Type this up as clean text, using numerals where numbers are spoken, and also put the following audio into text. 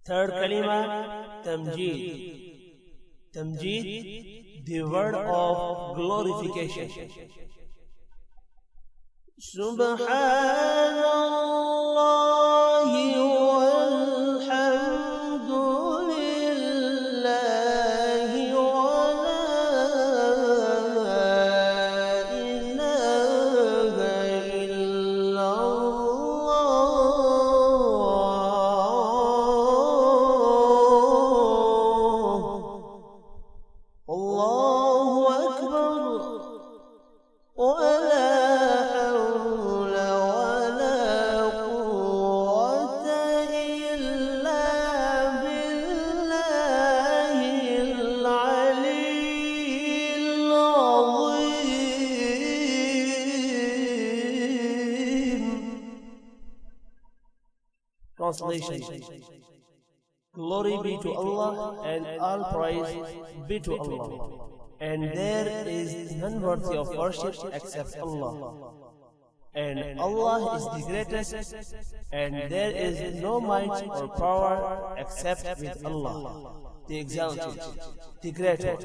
Third kalima, tamjid. Tamjid, the word of glorification. Subhanallah walhamdulillah wa la ilaha illallah. Allahu Akbar. ولا حول ولا قوة إلا بالله العلي العظيم. Translation: Glory be to Allah and all praise be to Allah. And there is none worthy of worship except Allah. And Allah is the greatest, and there is no might or power except with Allah, the exalted, the greater.